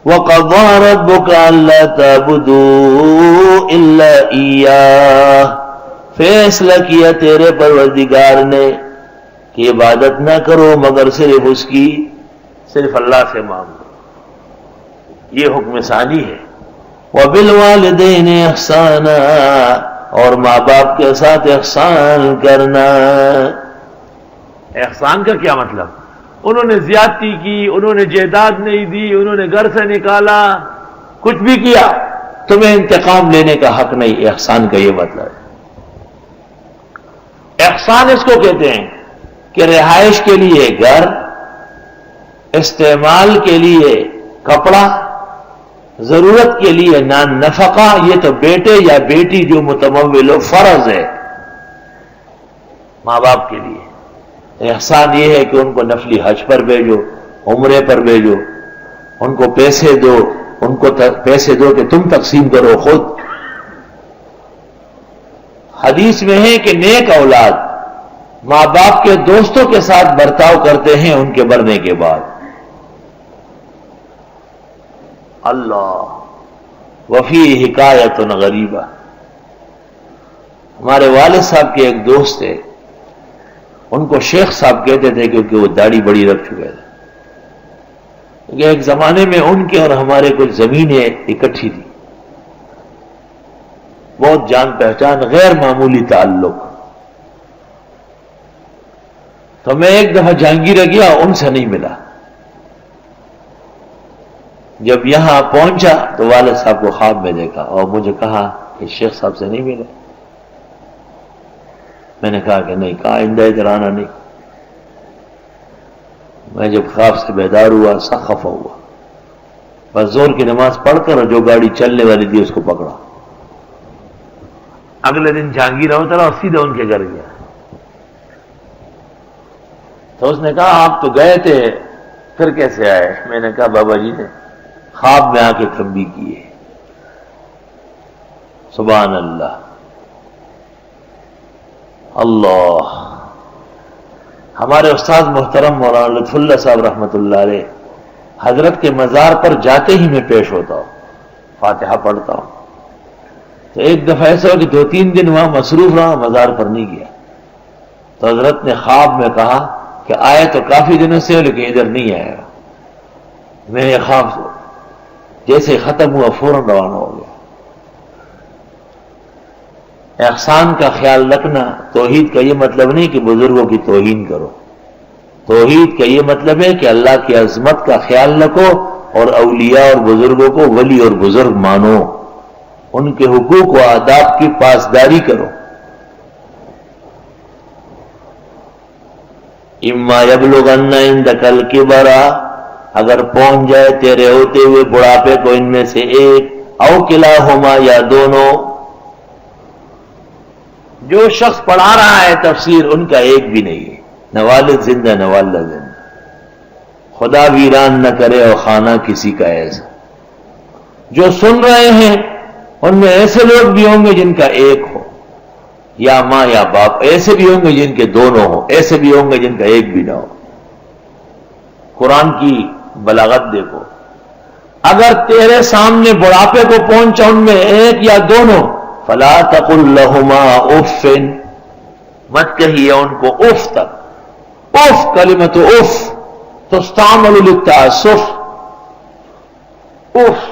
وَقَضَىٰ رَبُّكَ أَلَّا تَعْبُدُوا إِلَّا إِيَّاهُ، فیصلہ کیا تیرے پروردگار نے کہ عبادت نہ کرو مگر صرف اس کی، صرف اللہ سے مانگو. یہ حکم ثانی ہے. وَبِالْوَالِدَيْنِ إِحْسَانًا، اور ماں باپ کے ساتھ احسان کرنا. احسان کا کیا مطلب؟ انہوں نے زیادتی کی، انہوں نے جائیداد نہیں دی، انہوں نے گھر سے نکالا، کچھ بھی کیا، تمہیں انتقام لینے کا حق نہیں. احسان کا یہ مطلب ہے. احسان اس کو کہتے ہیں کہ رہائش کے لیے گھر، استعمال کے لیے کپڑا، ضرورت کے لیے نفقہ، یہ تو بیٹے یا بیٹی جو متمول ہو فرض ہے ماں باپ کے لیے. احسان یہ ہے کہ ان کو نفلی حج پر بھیجو، عمرے پر بھیجو، ان کو پیسے دو، ان کو پیسے دو کہ تم تقسیم کرو خود. حدیث میں ہے کہ نیک اولاد ماں باپ کے دوستوں کے ساتھ برتاؤ کرتے ہیں ان کے مرنے کے بعد. اللہ وفی حکایت غریبہ. ہمارے والد صاحب کے ایک دوست تھے، ان کو شیخ صاحب کہتے تھے کیونکہ وہ داڑھی بڑی رکھ چکے تھے. کیونکہ ایک زمانے میں ان کے اور ہمارے کچھ زمینیں اکٹھی تھی، بہت جان پہچان، غیر معمولی تعلق. تو میں ایک دفعہ جہانگیر گیا، ان سے نہیں ملا. جب یہاں پہنچا تو والد صاحب کو خواب میں دیکھا اور مجھے کہا کہ شیخ صاحب سے نہیں ملا. میں نے کہا کہ نہیں، کہا آئندہ ادھر آنا نہیں. میں جب خواب سے بیدار ہوا سخت خفا ہوا، بس زور کی نماز پڑھ کر جو گاڑی چلنے والی تھی اس کو پکڑا. اگلے دن جہانگیر اترا اور سیدھا ان کے گھر گیا. تو اس نے کہا آپ تو گئے تھے، پھر کیسے آئے؟ میں نے کہا بابا جی نے خواب میں آ کے تنبیہ کی ہے. سبحان اللہ. اللہ. ہمارے استاد محترم مولانا لطف اللہ صاحب رحمۃ اللہ علیہ، حضرت کے مزار پر جاتے ہی میں پیش ہوتا ہوں، فاتحہ پڑھتا ہوں. تو ایک دفعہ ایسا ہو کہ 2-3 دن وہاں مصروف رہا، مزار پر نہیں گیا. تو حضرت نے خواب میں کہا کہ آئے تو کافی دنوں سے لیکن ادھر نہیں آیا. میں یہ خواب جیسے ختم ہوا فوراً روانہ ہو گیا. احسان کا خیال رکھنا. توحید کا یہ مطلب نہیں کہ بزرگوں کی توہین کرو. توحید کا یہ مطلب ہے کہ اللہ کی عظمت کا خیال رکھو اور اولیاء اور بزرگوں کو ولی اور بزرگ مانو، ان کے حقوق و آداب کی پاسداری کرو. اما یبلغن عندک الکبر، اگر پہنچ جائے تیرے ہوتے ہوئے بڑھاپے کو ان میں سے ایک، او کلاہما، یا دونوں. جو شخص پڑھا رہا ہے تفسیر ان کا ایک بھی نہیں ہے، نہ والد زندہ نہ والدہ زندہ. خدا ویران نہ کرے اور خانہ کسی کا ایسا. جو سن رہے ہیں ان میں ایسے لوگ بھی ہوں گے جن کا ایک ہو، یا ماں یا باپ، ایسے بھی ہوں گے جن کے دونوں ہوں، ایسے بھی ہوں گے جن کا ایک بھی نہ ہو. قرآن کی بلاغت دیکھو. اگر تیرے سامنے بڑھاپے کو پہنچا ان میں ایک یا دونوں، فلا تقل لهما اف، مت کہیے ان کو اف تک. اف کلمت اف تستعمل للتعسف. اف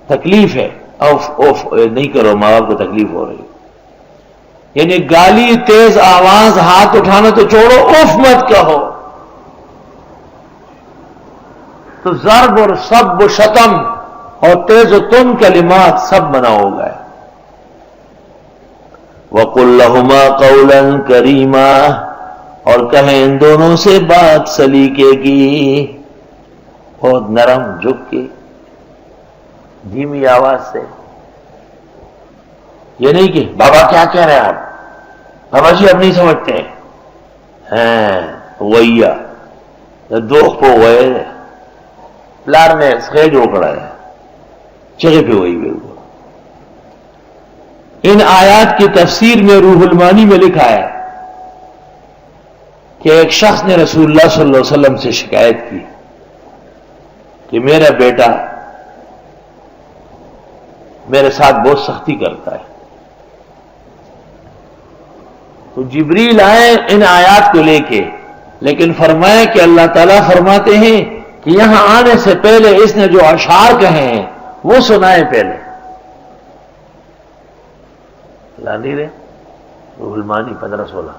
تکلیف ہے، اف اف نہیں کرو، ماں باپ کو تکلیف ہو رہی. یعنی گالی، تیز آواز، ہاتھ اٹھانا تو چھوڑو، اف مت کہو. تو ضرب اور سب و شتم اور تیز و تم کلمات سب منع ہو گئے. وَقُلْ لَهُمَا قَوْلًا كَرِيمًا، اور کہیں ان دونوں سے بات سلیقے کی، بہت نرم، جھک کے، دھیمی آواز سے. یہ نہیں کہ بابا کیا کہہ رہے ہیں آپ، بابا جی آپ نہیں سمجھتے ہیں. ویا دو کو ہوئے پلار نے سخیج روکڑا ہے جگہ پہ وہی بالکل. ان آیات کی تفسیر میں روح المانی میں لکھا ہے کہ ایک شخص نے رسول اللہ صلی اللہ علیہ وسلم سے شکایت کی کہ میرا بیٹا میرے ساتھ بہت سختی کرتا ہے. تو جبریل آئے ان آیات کو لے کے، لیکن فرمائے کہ اللہ تعالیٰ فرماتے ہیں کہ یہاں آنے سے پہلے اس نے جو اشعار کہے ہیں وہ سنائے پہلے. لا نہیں رہے روح المانی 15-16.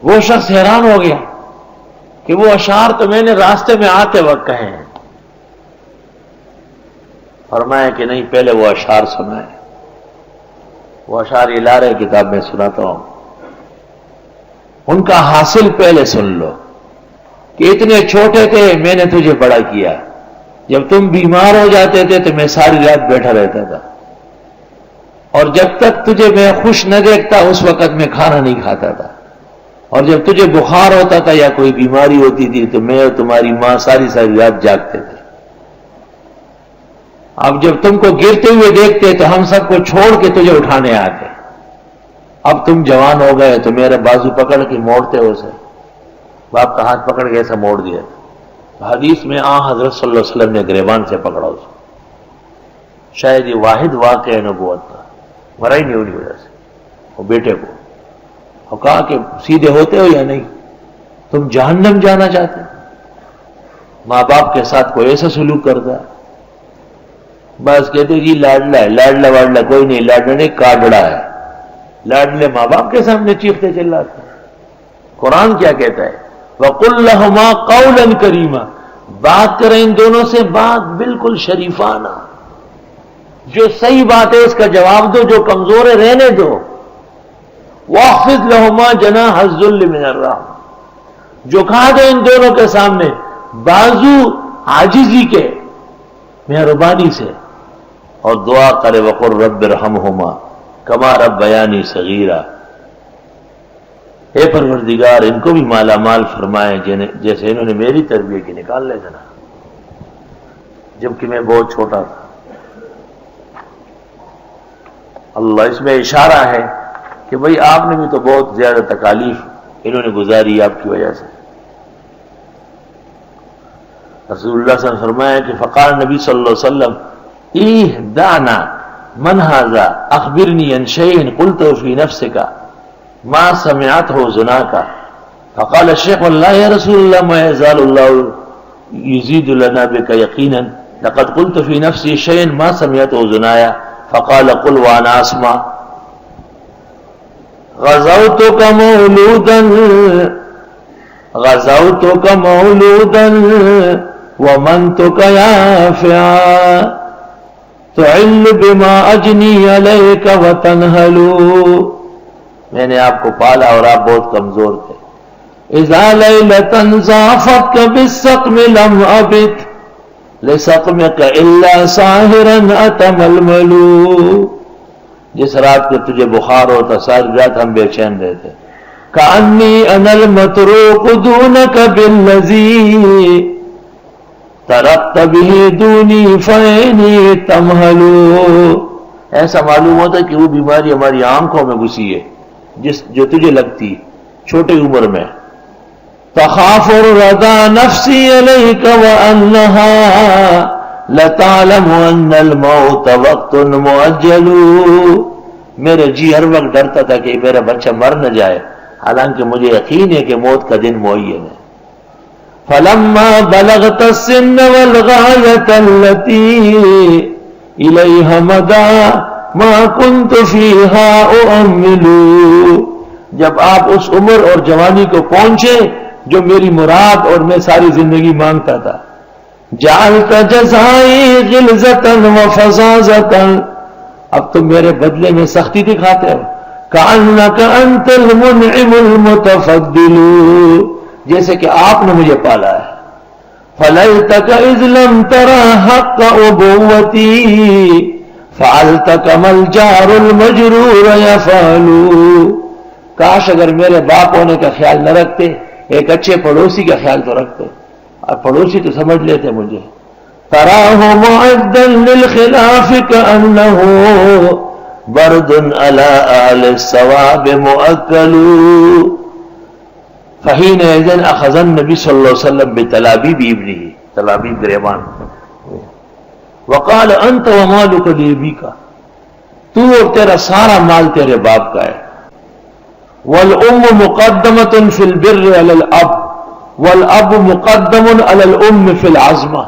وہ شخص حیران ہو گیا کہ وہ اشعار تو میں نے راستے میں آتے وقت کہے ہیں. فرمایا کہ نہیں، پہلے وہ اشعار سنائے. وہ اشعار یہ لا رہے کتاب میں سناتا ہوں، ان کا حاصل پہلے سن لو کہ اتنے چھوٹے تھے میں نے تجھے بڑا کیا، جب تم بیمار ہو جاتے تھے تو میں ساری رات بیٹھا رہتا تھا، اور جب تک تجھے میں خوش نہ دیکھتا اس وقت میں کھانا نہیں کھاتا تھا، اور جب تجھے بخار ہوتا تھا یا کوئی بیماری ہوتی تھی تو میں اور تمہاری ماں ساری رات جاگتے تھے. اب جب تم کو گرتے ہوئے دیکھتے تو ہم سب کو چھوڑ کے تجھے اٹھانے آتے. اب تم جوان ہو گئے تو میرا بازو پکڑ کے موڑتے ہو اسے، باپ کا ہاتھ پکڑ کے ایسا موڑ دیا. حدیث میں حضرت صلی اللہ علیہ وسلم نے گریبان سے پکڑا اسے. شاید یہ واحد واقعہ نبوت تھا، مرا ہی نہیں ہوئی وجہ سے وہ بیٹے کو، اور کہا کہ سیدھے ہوتے ہو یا نہیں، تم جہنم جانا چاہتے؟ ماں باپ کے ساتھ کوئی ایسا سلوک کرتا ہے؟ بس کہتے جی لاڈلا ہے، لاڈلا واڈلا کوئی نہیں، لاڈلا نہیں کاڈڑا ہے. لاڈلے ماں باپ کے سامنے چیختے چلاتے. قرآن کیا کہتا ہے؟ وَقُلْ لَهُمَا قَوْلًا كَرِيمًا، بات کریں ان دونوں سے بات بالکل شریفانہ. جو صحیح بات ہے اس کا جواب دو، جو کمزور ہے رہنے دو. وَاخْفِضْ لَهُمَا جَنَاحَ الذُّلِّ مِنَ الرَّحْمَةِ، جو کھا دو ان دونوں کے سامنے بازو عاجزی کے، مہربانی سے، اور دعا کرے وَقُلْ رَبِّ ارْحَمْهُمَا كَمَا رَبَّيَانِي صَغِيرًا. اے پروردگار ان کو بھی مالا مال فرمائے جیسے انہوں نے میری تربیت کی. نکال لے جنا جبکہ میں بہت چھوٹا تھا. اللہ اس میں اشارہ ہے کہ بھئی آپ نے بھی تو بہت زیادہ تکالیف انہوں نے گزاری آپ کی وجہ سے. رسول اللہ صلی اللہ علیہ وسلم فرمایا کہ فقال نبی صلی اللہ علیہ وسلم دعنا من هذا اخبرنی عن شیء قلته فی نفسک ما سمعته زناک. فقال الشیخ والله یا رسول اللہ ما يزال الله يزيد لنا بك یقینا لقد قلت في نفسي شيئا ما سمعته زنایا. فقال قل وانا اسمع. غزوتك مولودا ومنتك يافعا تعل بما اجنی علیک وتنہل. میں نے آپ کو پالا اور آپ بہت کمزور تھے. اذا لیلۃ ضافتک بالسقم لم ابت لسقمک الا ساہرا اتململ. جس رات کو تجھے بخار ہوتا ساری رات ہم بے چین رہتے. کأنی انا المتروک دونک بالذی ترقت به دونی فعینی تمہلو. ایسا معلوم ہوتا کہ وہ بیماری ہماری آنکھوں میں گھسی ہے جو تجھے لگتی چھوٹی عمر میں. تخاف الرضا نفسی علیک وانہا لتعلم ان الموت وقت مؤجل. میرا جی ہر وقت ڈرتا تھا کہ میرا بچہ مر نہ جائے، حالانکہ مجھے یقین ہے کہ موت کا دن معین ہے. فلما بلغت السن والغایت التي الیہ مدى ما كنت فيها اؤمل. جب آپ اس عمر اور جوانی کو پہنچے جو میری مراد اور میں ساری زندگی مانگتا تھا. جعلت جزائی غلظتا وفظاظتا، اب تم میرے بدلے میں سختی دکھاتے ہو. کأنک انت المنعم المتفضل، جیسے کہ آپ نے مجھے پالا ہے. فلیتک اذ لم ترى حق ابوتی فعلتک ما الجار المجرور یفعل. کاش اگر میرے باپ ہونے کا خیال نہ رکھتے، ایک اچھے پڑوسی کا خیال تو رکھتے، اور پڑوسی تو سمجھ لیتے مجھے. تراہ معدا للخلاف کأنہ برد علی اہل الثواب مؤکل. فحینئذ اخذ النبی صلی اللہ علیہ وسلم بتلابیب ابنہ، تلامید گریبان. وقال انت ومالک لابیک، تو اور تیرا سارا مال تیرے باپ کا ہے. والام مقدمۃ فی البر علی الاب والاب مقدم علی الام فی العظمہ.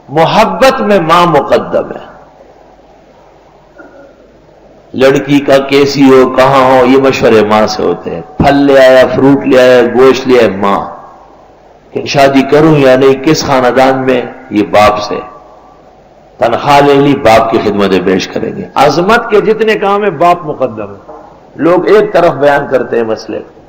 محبت میں ماں مقدم ہے. لڑکی کا کیسی ہو کہاں ہو یہ مشورے ماں سے ہوتے ہیں. پھل لے آیا، فروٹ لے آیا، گوشت لے آیا، ماں. کہ شادی کروں یا نہیں، کس خاندان میں، یہ باپ سے. تنخواہ لے لی، باپ کی خدمتیں پیش کریں گے. عظمت کے جتنے کام ہیں باپ مقدم ہے. لوگ ایک طرف بیان کرتے ہیں مسئلے کو.